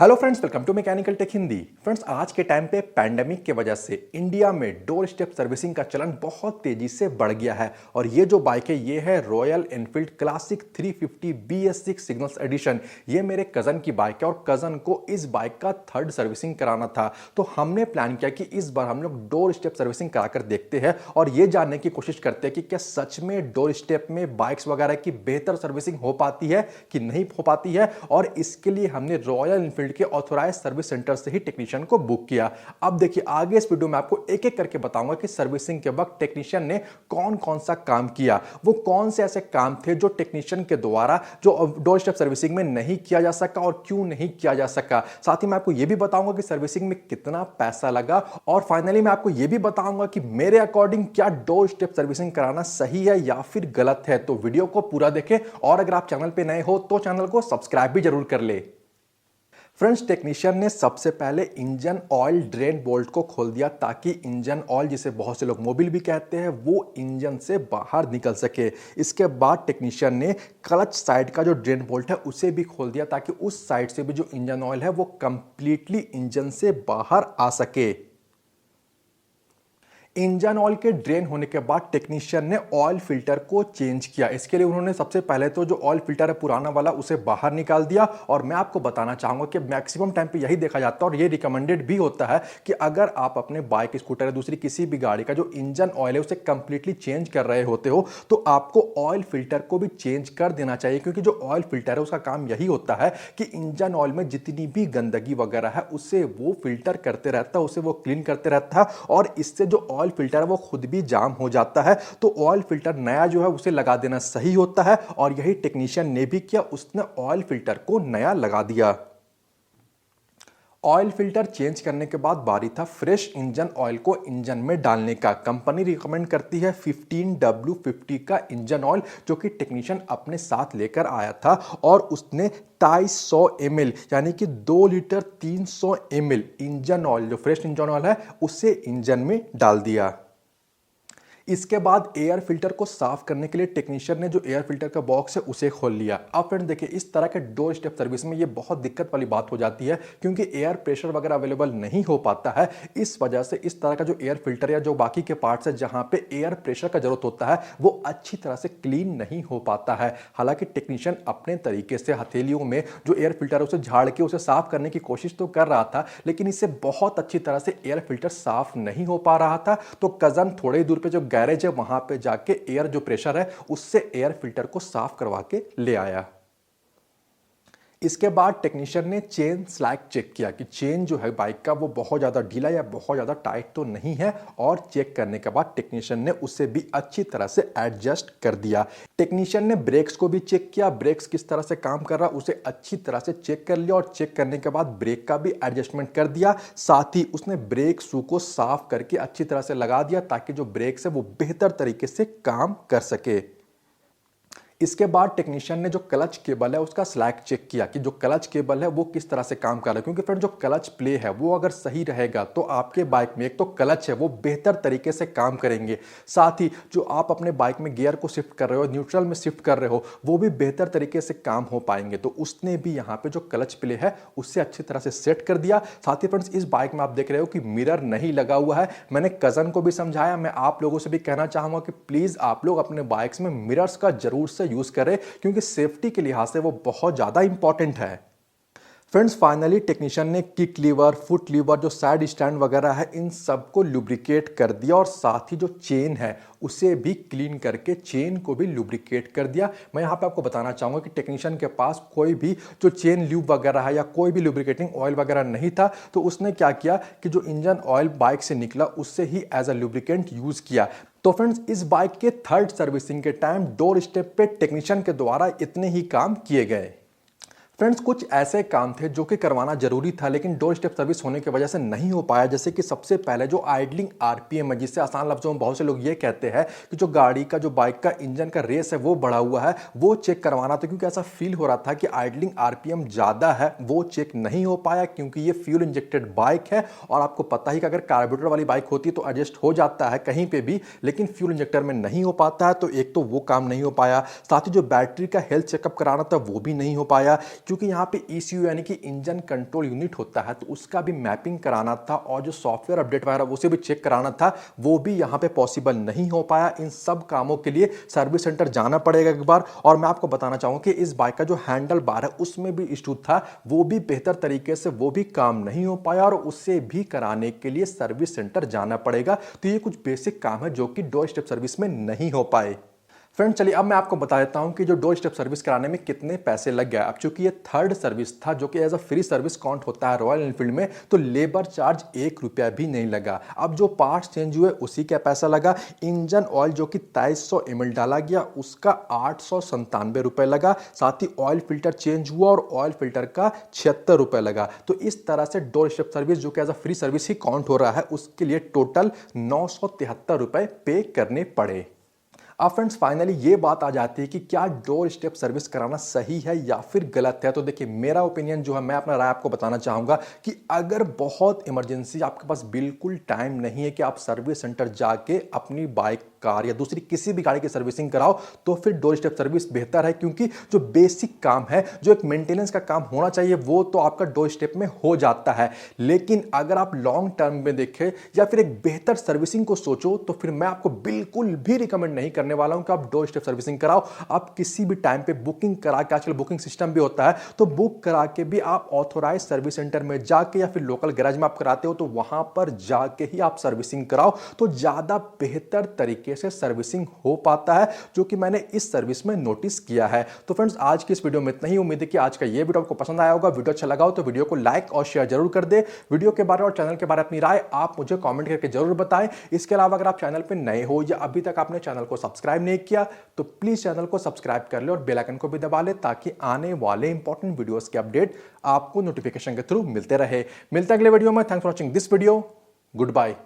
Hello friends, welcome to mechanical tech Hindi. Friends, आज के time पे पैंडेमिक के वजह से इंडिया में डोर स्टेप सर्विसिंग का चलन बहुत तेजी से बढ़ गया है और ये जो बाइक है ये है Royal Enfield classic 350 BS6 signals edition. ये मेरे कज़न की बाइक है और कज़न को इस बाइक का थर्ड सर्विसिंग कराना था, तो हमने प्लान किया कि इस बार हम लोग डोर स्टेप सर्विसिंग कराकर देखते हैं और ये जानने की कोशिश करते हैं कि क्या सच में डोर स्टेप में बाइक्स वगैरह की बेहतर सर्विसिंग हो पाती है कि नहीं हो पाती है। और इसके लिए हमने रॉयल एनफील्ड के ऑथोराइज सर्विस सेंटर से ही टेक्नीशियन को बुक किया। अब देखिए, आगे इस वीडियो में आपको एक एक करके बताऊंगा कि सर्विसिंग के वक्त टेक्नीशियन ने कौन कौन सा काम किया, वो कौन से ऐसे काम थे जो टेक्नीशियन के द्वारा जो डोर स्टेप सर्विसिंग में नहीं किया जा सका और क्यों नहीं किया जा सका। साथ ही मैं आपको यह भी बताऊंगा कि सर्विसिंग में कितना पैसा लगा और फाइनली मैं आपको यह भी बताऊंगा कि मेरे अकॉर्डिंग क्या डोर स्टेप सर्विसिंग कराना सही है या फिर गलत है। तो वीडियो को पूरा देखें और अगर आप चैनल पे नए हो तो चैनल को सब्सक्राइब भी जरूर कर ले। फ्रेंड्स, टेक्नीशियन ने सबसे पहले इंजन ऑयल ड्रेन बोल्ट को खोल दिया ताकि इंजन ऑयल, जिसे बहुत से लोग मोबिल भी कहते हैं, वो इंजन से बाहर निकल सके। इसके बाद टेक्नीशियन ने क्लच साइड का जो ड्रेन बोल्ट है उसे भी खोल दिया ताकि उस साइड से भी जो इंजन ऑयल है वो कंप्लीटली इंजन से बाहर आ सके। इंजन ऑयल के ड्रेन होने के बाद टेक्नीशियन ने ऑयल फिल्टर को चेंज किया। इसके लिए उन्होंने सबसे पहले तो जो ऑयल फिल्टर है पुराना वाला उसे बाहर निकाल दिया और मैं आपको बताना चाहूंगा कि मैक्सिमम टाइम पे यही देखा जाता है और ये रिकमेंडेड भी होता है कि अगर आप अपने बाइक, स्कूटर या दूसरी किसी भी गाड़ी का जो इंजन ऑयल है उसे कंप्लीटली चेंज कर रहे होते हो तो आपको ऑयल फिल्टर को भी चेंज कर देना चाहिए, क्योंकि जो ऑयल फिल्टर है उसका काम यही होता है कि इंजन ऑयल में जितनी भी गंदगी वगैरह है उसे वो फिल्टर करते रहता है, उसे वो क्लीन करते रहता है और इससे जो ऑयल फिल्टर है वो खुद भी जाम हो जाता है। तो ऑयल फिल्टर नया जो है उसे लगा देना सही होता है और यही टेक्नीशियन ने भी किया, उसने ऑयल फिल्टर को नया लगा दिया। ऑयल फिल्टर चेंज करने के बाद बारी था फ्रेश इंजन ऑयल को इंजन में डालने का। कंपनी रिकमेंड करती है 15W50 का इंजन ऑयल, जो कि टेक्नीशियन अपने साथ लेकर आया था और उसने 250 ml यानी कि 2 लीटर 300 ml इंजन ऑयल, जो फ्रेश इंजन ऑयल है, उसे इंजन में डाल दिया। इसके बाद एयर फिल्टर को साफ करने के लिए टेक्नीशियन ने जो एयर फिल्टर का बॉक्स है उसे खोल लिया। अब फ्रेंड देखिए, इस तरह के डोर स्टेप सर्विस में ये बहुत दिक्कत वाली बात हो जाती है क्योंकि एयर प्रेशर वगैरह अवेलेबल नहीं हो पाता है। इस वजह से इस तरह का जो एयर फिल्टर या जो बाकी के पार्ट्स है जहां पे एयर प्रेशर का जरूरत होता है वो अच्छी तरह से क्लीन नहीं हो पाता है। हालांकि टेक्नीशियन अपने तरीके से हथेलियों में जो एयर फिल्टर है उसे झाड़ के उसे साफ करने की कोशिश तो कर रहा था, लेकिन इससे बहुत अच्छी तरह से एयर फिल्टर साफ नहीं हो पा रहा था। तो कजन थोड़ी दूर पे जो गैरेज है वहां पे जाके एयर जो प्रेशर है उससे एयर फिल्टर को साफ करवा के ले आया। इसके बाद टेक्नीशियन ने चेन स्लैग चेक किया कि चेन जो है बाइक का वो बहुत ज़्यादा ढीला या बहुत ज़्यादा टाइट तो नहीं है और चेक करने के बाद टेक्नीशियन ने उसे भी अच्छी तरह से एडजस्ट कर दिया। टेक्नीशियन ने ब्रेक्स को भी चेक किया, ब्रेक्स किस तरह से काम कर रहा उसे अच्छी तरह से चेक कर लिया और चेक करने के बाद ब्रेक का भी एडजस्टमेंट कर दिया। साथ ही उसने ब्रेक शू को साफ करके अच्छी तरह से लगा दिया ताकि जो ब्रेक्स है वो बेहतर तरीके से काम कर सके। इसके बाद टेक्नीशियन ने जो क्लच केबल है उसका स्लैग चेक किया कि जो क्लच केबल है वो किस तरह से काम कर रहा है, क्योंकि फ्रेंड जो क्लच प्ले है वो अगर सही रहेगा तो आपके बाइक में एक तो क्लच है वो बेहतर तरीके से काम करेंगे, साथ ही जो आप अपने बाइक में गियर को शिफ्ट कर रहे हो, न्यूट्रल में शिफ्ट कर रहे हो, वो भी बेहतर तरीके से काम हो पाएंगे। तो उसने भी यहाँ पे जो क्लच प्ले है उससे अच्छी तरह से सेट कर दिया। साथ ही फ्रेंड्स, इस बाइक में आप देख रहे हो कि मिरर नहीं लगा हुआ है। मैंने कजन को भी समझाया, मैं आप लोगों से भी कहना चाहूंगा कि प्लीज आप लोग अपने बाइक्स में मिरर्स का जरूर से यूज करें क्योंकि सेफ्टी के लिहाज से वो बहुत ज्यादा इंपॉर्टेंट है। फ्रेंड्स, फाइनली टेक्नीशियन ने किक लीवर, फुट लीवर, जो साइड स्टैंड वगैरह है, इन सबको लुब्रिकेट कर दिया और साथ ही जो चेन है उसे भी क्लीन करके चेन को भी लुब्रिकेट कर दिया। मैं यहाँ पे आपको बताना चाहूँगा कि टेक्नीशियन के पास कोई भी जो चेन ल्यूब वगैरह है या कोई भी लुब्रिकेटिंग ऑयल वगैरह नहीं था, तो उसने क्या किया कि जो इंजन ऑयल बाइक से निकला उससे ही एज अ लुब्रिकेंट यूज किया। तो फ्रेंड्स, इस बाइक के थर्ड सर्विसिंग के टाइम डोर स्टेप पे टेक्नीशियन के द्वारा इतने ही काम किए गए। फ्रेंड्स, कुछ ऐसे काम थे जो कि करवाना जरूरी था लेकिन डोर स्टेप सर्विस होने की वजह से नहीं हो पाया। जैसे कि सबसे पहले जो आइडलिंग आरपीएम है, जिससे आसान लफ्जों में बहुत से लोग ये कहते हैं कि जो गाड़ी का, जो बाइक का इंजन का रेस है वो बढ़ा हुआ है, वो चेक करवाना था, क्योंकि ऐसा फील हो रहा था कि आइडलिंग आरपीएम ज्यादा है। वो चेक नहीं हो पाया क्योंकि ये फ्यूल इंजेक्टेड बाइक है और आपको पता ही कि अगर कार्बोरेटर वाली बाइक होती तो एडजस्ट हो जाता है कहीं पे भी, लेकिन फ्यूल इंजेक्टर में नहीं हो पाता है। तो एक तो वो काम नहीं हो पाया, साथ ही जो बैटरी का हेल्थ चेकअप कराना था वो भी नहीं हो पाया क्योंकि यहाँ पे ECU यानी कि इंजन कंट्रोल यूनिट होता है, तो उसका भी मैपिंग कराना था और जो सॉफ्टवेयर अपडेट वगैरह उसे भी चेक कराना था, वो भी यहाँ पे पॉसिबल नहीं हो पाया। इन सब कामों के लिए सर्विस सेंटर जाना पड़ेगा एक बार। और मैं आपको बताना चाहूँगा कि इस बाइक का जो हैंडल बार है उसमें भी इशू था, वो भी बेहतर तरीके से वो भी काम नहीं हो पाया और उससे भी कराने के लिए सर्विस सेंटर जाना पड़ेगा। तो ये कुछ बेसिक काम है जो कि डोर स्टेप सर्विस में नहीं हो पाए। फ्रेंड चलिए अब मैं आपको बता देता हूं कि जो डोर स्टेप सर्विस कराने में कितने पैसे लग गया। अब चूंकि ये थर्ड सर्विस था जो कि as a free service count होता है रॉयल एनफील्ड में, तो लेबर चार्ज 1 रुपया भी नहीं लगा। अब जो पार्ट्स चेंज हुए उसी का पैसा लगा। इंजन ऑयल जो कि 2300 ml डाला गया उसका 897 रुपये लगा। साथ ही ऑयल फिल्टर चेंज हुआ और ऑयल फिल्टर का 76 रुपये लगा। तो इस तरह से डोर स्टेप सर्विस जो कि एज अ फ्री सर्विस ही काउंट हो रहा है, उसके लिए टोटल 973 रुपये पे करने पड़े। अब फ्रेंड्स फाइनली ये बात आ जाती है कि क्या डोर स्टेप सर्विस कराना सही है या फिर गलत है। तो देखिए मेरा ओपिनियन जो है, मैं अपना राय आपको बताना चाहूँगा कि अगर बहुत इमरजेंसी, आपके पास बिल्कुल टाइम नहीं है कि आप सर्विस सेंटर जाके अपनी बाइक, कार या दूसरी किसी भी गाड़ी की सर्विसिंग कराओ, तो फिर डोर स्टेप सर्विस बेहतर है। क्योंकि जो बेसिक काम है, जो एक मेंटेनेंस का काम होना चाहिए, वो तो आपका डोर स्टेप में हो जाता है। लेकिन अगर आप लॉन्ग टर्म में देखें या फिर एक बेहतर सर्विसिंग को सोचो, तो फिर मैं आपको बिल्कुल भी रिकमेंड नहीं करने वाला हूं कि आप डोर स्टेप सर्विसिंग कराओ। आप किसी भी टाइम पे बुकिंग करा के, आजकल बुकिंग सिस्टम भी होता है, तो बुक करा के भी आप ऑथोराइज सर्विस सेंटर में जाके या फिर लोकल गैराज में आप कराते हो, तो वहां पर जाके ही आप सर्विसिंग कराओ, तो ज्यादा बेहतर तरीके से सर्विसिंग हो पाता है, जो कि मैंने इस सर्विस में नोटिस किया है। तो फ्रेंड्स आज की इस वीडियो में इतना ही। उम्मीद है कि आज का ये वीडियो आपको पसंद आया होगा। वीडियो अच्छा लगा हो तो वीडियो को लाइक और शेयर जरूर कर दे। वीडियो के बारे और चैनल के बारे में अपनी राय आप मुझे कमेंट करके जरूर बताएं। इसके अलावा अगर आप चैनल पर नए हो या अभी तक आपने चैनल को सब्सक्राइब नहीं किया, तो प्लीज चैनल को सब्सक्राइब कर ले और बेल आइकन को भी दबा ले, ताकि आने वाले इंपॉर्टेंट वीडियोस के अपडेट आपको नोटिफिकेशन के थ्रू मिलते रहे। मिलते हैं अगले वीडियो में। Thanks for watching this video. Good bye.